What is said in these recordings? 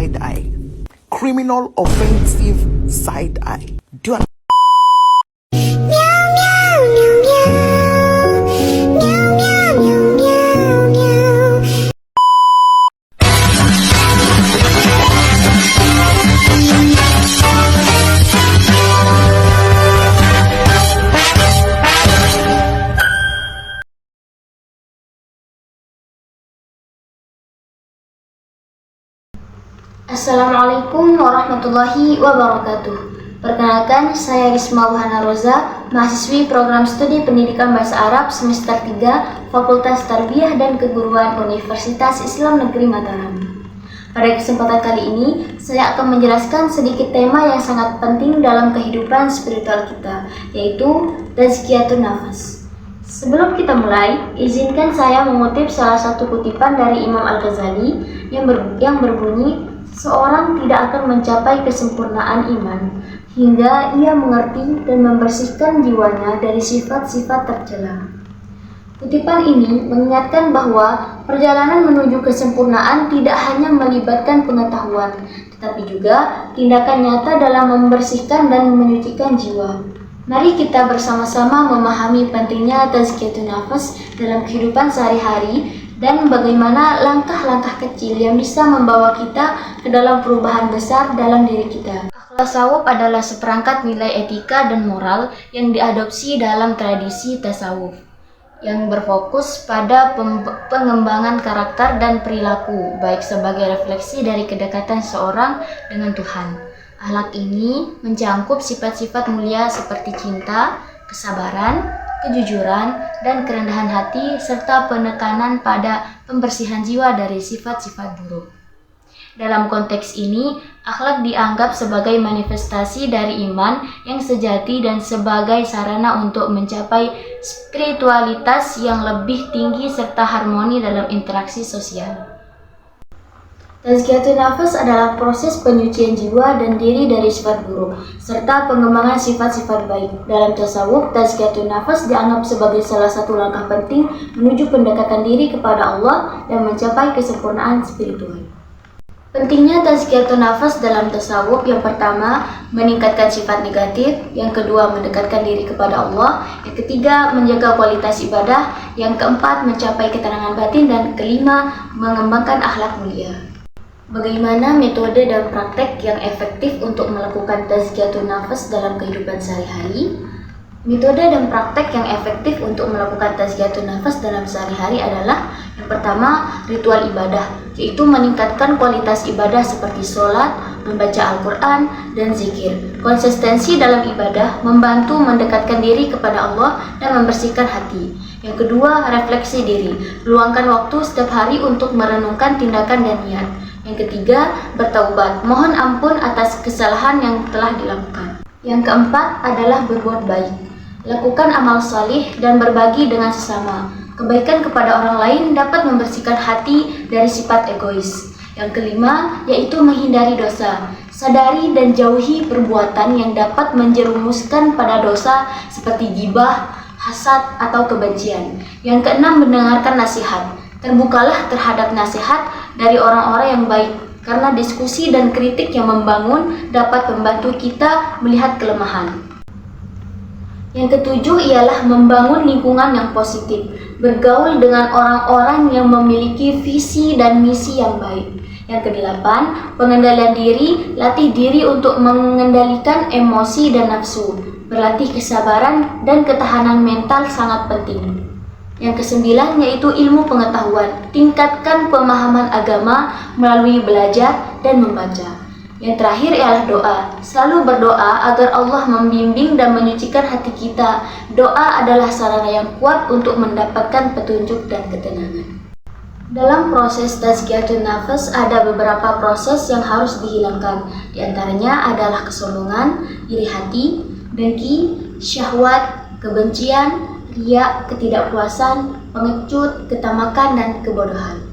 side eye. Criminal offensive side eye. Do you Assalamualaikum warahmatullahi wabarakatuh. Perkenalkan, saya Risma Wahana Roza, mahasiswi program studi pendidikan bahasa Arab semester 3, Fakultas Tarbiyah dan Keguruan Universitas Islam Negeri Mataram. Pada kesempatan kali ini, saya akan menjelaskan sedikit tema yang sangat penting dalam kehidupan spiritual kita, yaitu Tazkiyatun Nafas. Sebelum kita mulai, izinkan saya mengutip salah satu kutipan dari Imam Al-Ghazali yang berbunyi, seorang tidak akan mencapai kesempurnaan iman hingga ia mengerti dan membersihkan jiwanya dari sifat-sifat tercela. Kutipan ini mengingatkan bahwa perjalanan menuju kesempurnaan tidak hanya melibatkan pengetahuan, tetapi juga tindakan nyata dalam membersihkan dan menyucikan jiwa. Mari kita bersama-sama memahami pentingnya tazkiyatun nafas dalam kehidupan sehari-hari dan bagaimana langkah-langkah kecil yang bisa membawa kita ke dalam perubahan besar dalam diri kita. Akhlak tasawuf adalah seperangkat nilai etika dan moral yang diadopsi dalam tradisi tasawuf, yang berfokus pada pengembangan karakter dan perilaku, baik sebagai refleksi dari kedekatan seorang dengan Tuhan. Akhlak ini mencangkup sifat-sifat mulia seperti cinta, kesabaran, kejujuran, dan kerendahan hati, serta penekanan pada pembersihan jiwa dari sifat-sifat buruk. Dalam konteks ini, akhlak dianggap sebagai manifestasi dari iman yang sejati dan sebagai sarana untuk mencapai spiritualitas yang lebih tinggi serta harmoni dalam interaksi sosial. Tazkiyatun nafas adalah proses penyucian jiwa dan diri dari sifat buruk, serta pengembangan sifat-sifat baik. Dalam tasawuf, tazkiyatun nafas dianggap sebagai salah satu langkah penting menuju pendekatan diri kepada Allah dan mencapai kesempurnaan spiritual. Pentingnya tazkiyatun nafas dalam tasawuf, yang pertama, meningkatkan sifat negatif, yang kedua, mendekatkan diri kepada Allah, yang ketiga, menjaga kualitas ibadah, yang keempat, mencapai ketenangan batin, dan kelima, mengembangkan akhlak mulia. Bagaimana metode dan praktek yang efektif untuk melakukan tazkiyatun nafas dalam kehidupan sehari-hari? Metode dan praktek yang efektif untuk melakukan tazkiyatun nafas dalam sehari-hari adalah yang pertama, ritual ibadah, yaitu meningkatkan kualitas ibadah seperti sholat, membaca Al-Quran, dan zikir. Konsistensi dalam ibadah membantu mendekatkan diri kepada Allah dan membersihkan hati. Yang kedua, refleksi diri, luangkan waktu setiap hari untuk merenungkan tindakan dan niat. Yang ketiga, bertaubat, mohon ampun atas kesalahan yang telah dilakukan. Yang keempat adalah berbuat baik, lakukan amal salih dan berbagi dengan sesama. Kebaikan kepada orang lain dapat membersihkan hati dari sifat egois. Yang kelima, yaitu menghindari dosa, sadari dan jauhi perbuatan yang dapat menjerumuskan pada dosa seperti ghibah, hasad, atau kebencian. Yang keenam, mendengarkan nasihat. Terbukalah terhadap nasihat dari orang-orang yang baik, karena diskusi dan kritik yang membangun dapat membantu kita melihat kelemahan. Yang ketujuh ialah membangun lingkungan yang positif, bergaul dengan orang-orang yang memiliki visi dan misi yang baik. Yang kedelapan, pengendalian diri, latih diri untuk mengendalikan emosi dan nafsu, berlatih kesabaran dan ketahanan mental sangat penting. Yang kesembilan yaitu ilmu pengetahuan, tingkatkan pemahaman agama melalui belajar dan membaca. Yang terakhir ialah doa, selalu berdoa agar Allah membimbing dan menyucikan hati kita. Doa adalah sarana yang kuat untuk mendapatkan petunjuk dan ketenangan. Dalam proses tazkiyatun nafas ada beberapa proses yang harus dihilangkan. Di antaranya adalah kesombongan, iri hati, dengki, syahwat, kebencian, riya, ketidakpuasan, pengecut, ketamakan, dan kebodohan.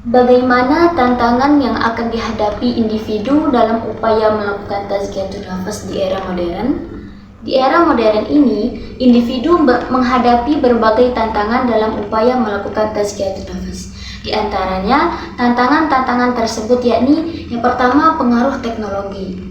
Bagaimana tantangan yang akan dihadapi individu dalam upaya melakukan tazkiyatun nafas di era modern? Di era modern ini, individu menghadapi berbagai tantangan dalam upaya melakukan tazkiyatun nafas. Di antaranya, tantangan-tantangan tersebut yakni yang pertama, pengaruh teknologi.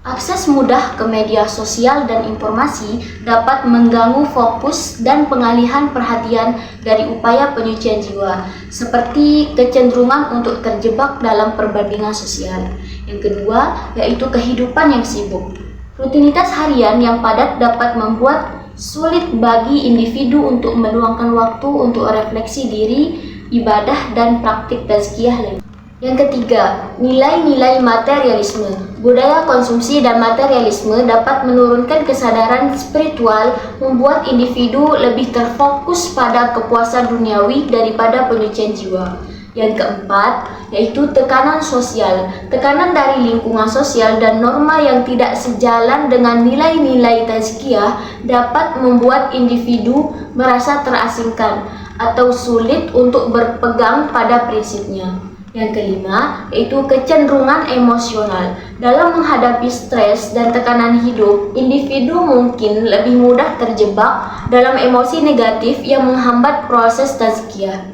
Akses mudah ke media sosial dan informasi dapat mengganggu fokus dan pengalihan perhatian dari upaya penyucian jiwa, seperti kecenderungan untuk terjebak dalam perbandingan sosial. Yang kedua, yaitu kehidupan yang sibuk. Rutinitas harian yang padat dapat membuat sulit bagi individu untuk meluangkan waktu untuk refleksi diri, ibadah, dan praktik tazkiyah lain. Yang ketiga, nilai-nilai materialisme. Budaya konsumsi dan materialisme dapat menurunkan kesadaran spiritual, membuat individu lebih terfokus pada kepuasan duniawi daripada penyucian jiwa. Yang keempat, yaitu tekanan sosial. Tekanan dari lingkungan sosial dan norma yang tidak sejalan dengan nilai-nilai tazkiyah dapat membuat individu merasa terasingkan atau sulit untuk berpegang pada prinsipnya. Yang kelima, yaitu kecenderungan emosional. Dalam menghadapi stres dan tekanan hidup, individu mungkin lebih mudah terjebak dalam emosi negatif yang menghambat proses tazkiyah.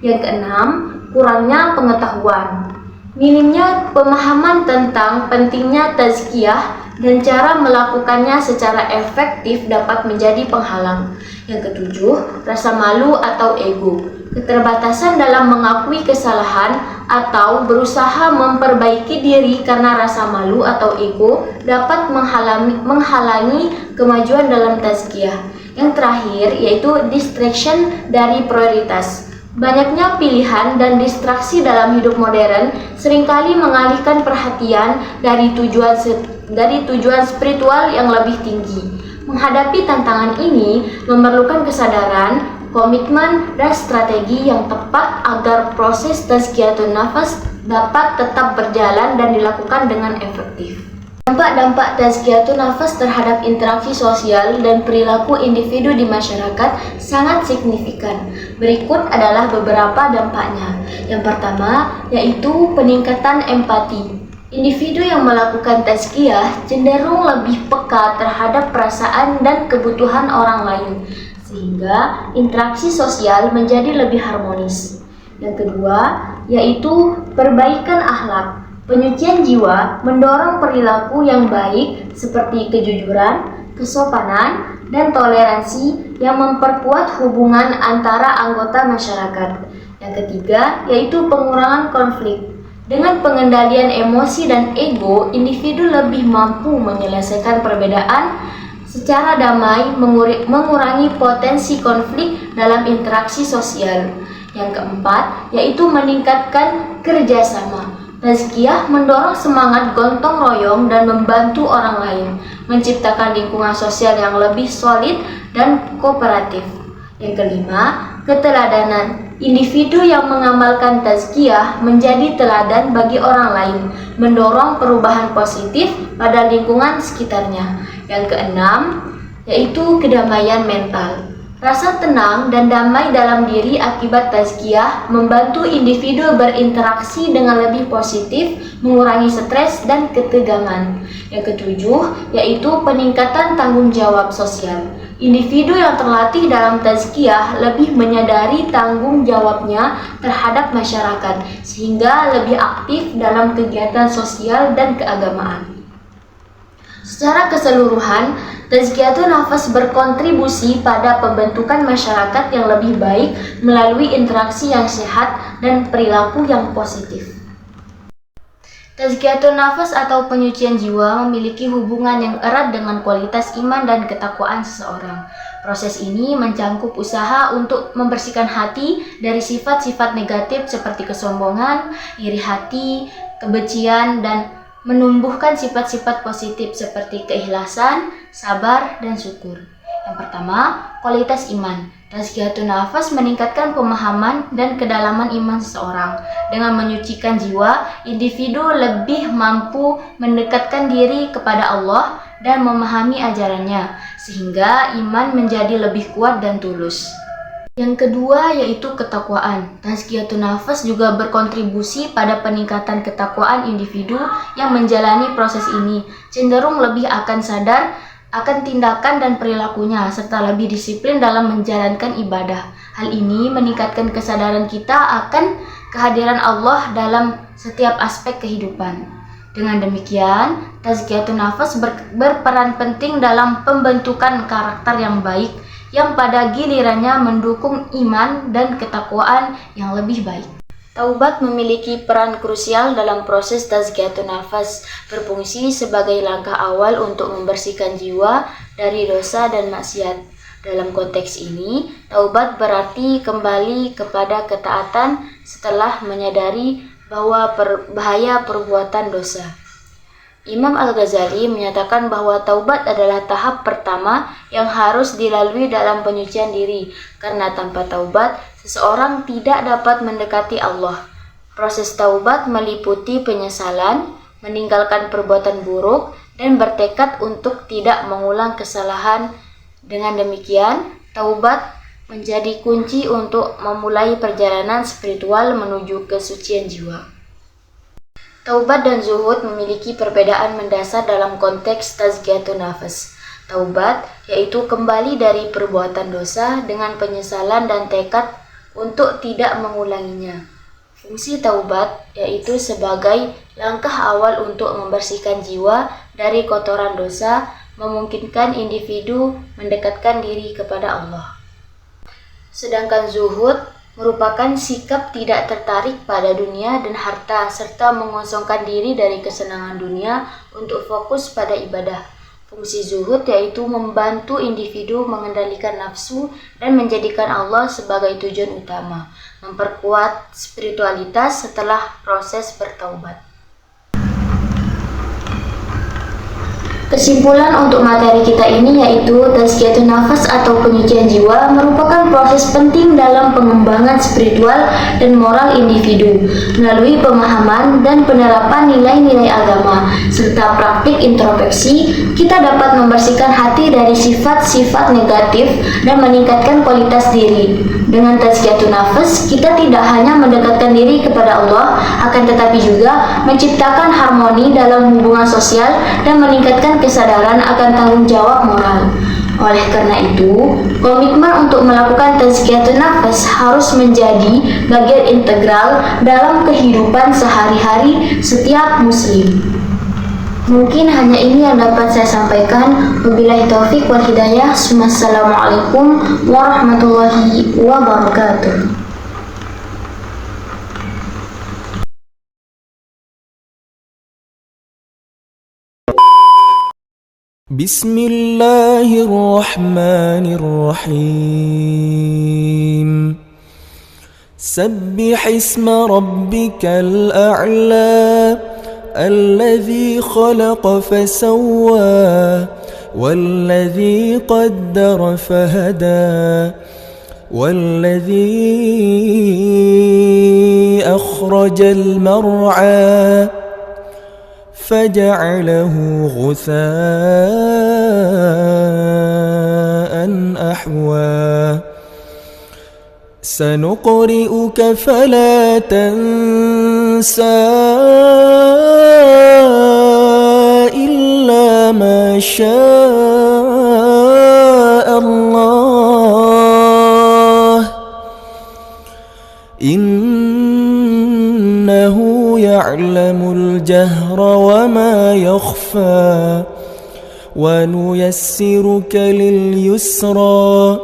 Yang keenam, kurangnya pengetahuan. Minimnya pemahaman tentang pentingnya tazkiyah dan cara melakukannya secara efektif dapat menjadi penghalang. Yang ketujuh, rasa malu atau ego. Keterbatasan dalam mengakui kesalahan atau berusaha memperbaiki diri karena rasa malu atau ego dapat menghalangi kemajuan dalam tazkiyah. Yang terakhir, yaitu distraction dari prioritas. Banyaknya pilihan dan distraksi dalam hidup modern seringkali mengalihkan perhatian dari tujuan spiritual yang lebih tinggi. Menghadapi tantangan ini memerlukan kesadaran, komitmen, dan strategi yang tepat agar proses tazkiyatun nafas dapat tetap berjalan dan dilakukan dengan efektif. Dampak-dampak tazkiyatun nafas terhadap interaksi sosial dan perilaku individu di masyarakat sangat signifikan. Berikut adalah beberapa dampaknya. Yang pertama, yaitu peningkatan empati. Individu yang melakukan tazkiyah cenderung lebih peka terhadap perasaan dan kebutuhan orang lain, sehingga interaksi sosial menjadi lebih harmonis. Yang kedua, yaitu perbaikan akhlak. Penyucian jiwa mendorong perilaku yang baik seperti kejujuran, kesopanan, dan toleransi yang memperkuat hubungan antara anggota masyarakat. Yang ketiga, yaitu pengurangan konflik. Dengan pengendalian emosi dan ego, individu lebih mampu menyelesaikan perbedaan secara damai, mengurangi potensi konflik dalam interaksi sosial. Yang keempat, yaitu meningkatkan kerjasama. Tazkiyah mendorong semangat gotong royong dan membantu orang lain, menciptakan lingkungan sosial yang lebih solid dan kooperatif. Yang kelima, keteladanan. Individu yang mengamalkan tazkiyah menjadi teladan bagi orang lain, mendorong perubahan positif pada lingkungan sekitarnya. Yang keenam, yaitu kedamaian mental. Rasa tenang dan damai dalam diri akibat tazkiyah membantu individu berinteraksi dengan lebih positif, mengurangi stres dan ketegangan. Yang ketujuh, yaitu peningkatan tanggung jawab sosial. Individu yang terlatih dalam tazkiyah lebih menyadari tanggung jawabnya terhadap masyarakat, sehingga lebih aktif dalam kegiatan sosial dan keagamaan. Secara keseluruhan, tazkiyatun nafas berkontribusi pada pembentukan masyarakat yang lebih baik melalui interaksi yang sehat dan perilaku yang positif. Tazkiyatun nafas atau penyucian jiwa memiliki hubungan yang erat dengan kualitas iman dan ketakwaan seseorang. Proses ini mencangkup usaha untuk membersihkan hati dari sifat-sifat negatif seperti kesombongan, iri hati, kebencian, dan menumbuhkan sifat-sifat positif seperti keikhlasan, sabar, dan syukur. Yang pertama, kualitas iman. Tazkiyatun nafas meningkatkan pemahaman dan kedalaman iman seseorang. Dengan menyucikan jiwa, individu lebih mampu mendekatkan diri kepada Allah dan memahami ajarannya, sehingga iman menjadi lebih kuat dan tulus. Yang kedua, yaitu ketakwaan. Tazkiyatun nafas juga berkontribusi pada peningkatan ketakwaan individu yang menjalani proses ini, cenderung lebih akan sadar akan tindakan dan perilakunya, serta lebih disiplin dalam menjalankan ibadah. Hal ini meningkatkan kesadaran kita akan kehadiran Allah dalam setiap aspek kehidupan. Dengan demikian, tazkiyatun nafas berperan penting dalam pembentukan karakter yang baik yang pada gilirannya mendukung iman dan ketakwaan yang lebih baik. Taubat memiliki peran krusial dalam proses tazkiyatun nafas, berfungsi sebagai langkah awal untuk membersihkan jiwa dari dosa dan maksiat. Dalam konteks ini, taubat berarti kembali kepada ketaatan setelah menyadari bahwa bahaya perbuatan dosa. Imam Al-Ghazali menyatakan bahwa taubat adalah tahap pertama yang harus dilalui dalam penyucian diri, karena tanpa taubat, seseorang tidak dapat mendekati Allah. Proses taubat meliputi penyesalan, meninggalkan perbuatan buruk, dan bertekad untuk tidak mengulang kesalahan. Dengan demikian, taubat menjadi kunci untuk memulai perjalanan spiritual menuju kesucian jiwa. Taubat dan zuhud memiliki perbedaan mendasar dalam konteks tazkiyatun nafas. Taubat yaitu kembali dari perbuatan dosa dengan penyesalan dan tekad untuk tidak mengulanginya. Fungsi taubat yaitu sebagai langkah awal untuk membersihkan jiwa dari kotoran dosa, memungkinkan individu mendekatkan diri kepada Allah. Sedangkan zuhud merupakan sikap tidak tertarik pada dunia dan harta serta mengosongkan diri dari kesenangan dunia untuk fokus pada ibadah. Fungsi zuhud yaitu membantu individu mengendalikan nafsu dan menjadikan Allah sebagai tujuan utama, memperkuat spiritualitas setelah proses bertaubat. Kesimpulan untuk materi kita ini yaitu tazkiyatun nafas atau penyucian jiwa merupakan proses penting dalam pengembangan spiritual dan moral individu melalui pemahaman dan penerapan nilai-nilai agama serta praktik introspeksi. Kita dapat membersihkan hati dari sifat-sifat negatif dan meningkatkan kualitas diri. Dengan tazkiyatun nafas, kita tidak hanya mendekatkan diri kepada Allah, akan tetapi juga menciptakan harmoni dalam hubungan sosial dan meningkatkan kesadaran akan tanggung jawab moral. Oleh karena itu, komitmen untuk melakukan tazkiyatun nafas harus menjadi bagian integral dalam kehidupan sehari-hari setiap muslim. Mungkin hanya ini yang dapat saya sampaikan. Wabillahi taufik wal hidayah. Wassalamualaikum warahmatullahi wabarakatuh. Bismillahirrahmanirrahim. Sabbih isma rabbikal a'la الذي خلق فسوى والذي قدر فهدى والذي أخرج المرعى فجعله غثاء أحوى سنقرئك فلا تنسى إلا ما شاء الله إنه يعلم الجهر وما يخفى ونيسرك لليسرى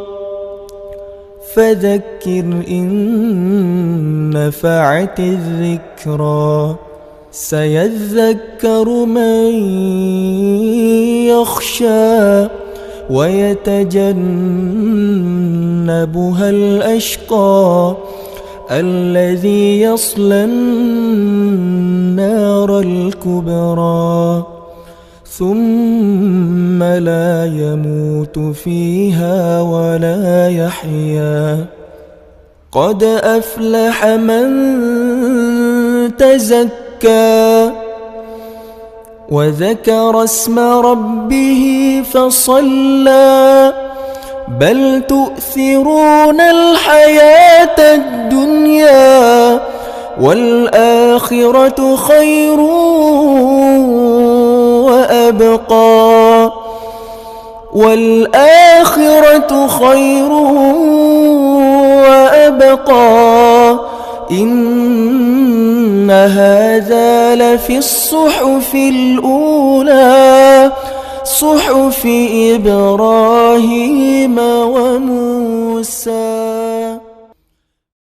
فذكر إن نفعت الذكرى سيذكر من يخشى ويتجنبها الأشقى الذي يصلى النار الكبرى ثم لا يموت فيها ولا يحيا قد أفلح من تزكى وذكر اسم ربه فصلى بل تؤثرون الحياة الدنيا والآخرة خير وأبقى والآخرة خير وأبقى هذا لفي الصحف الأولى صحف إبراهيم وموسى.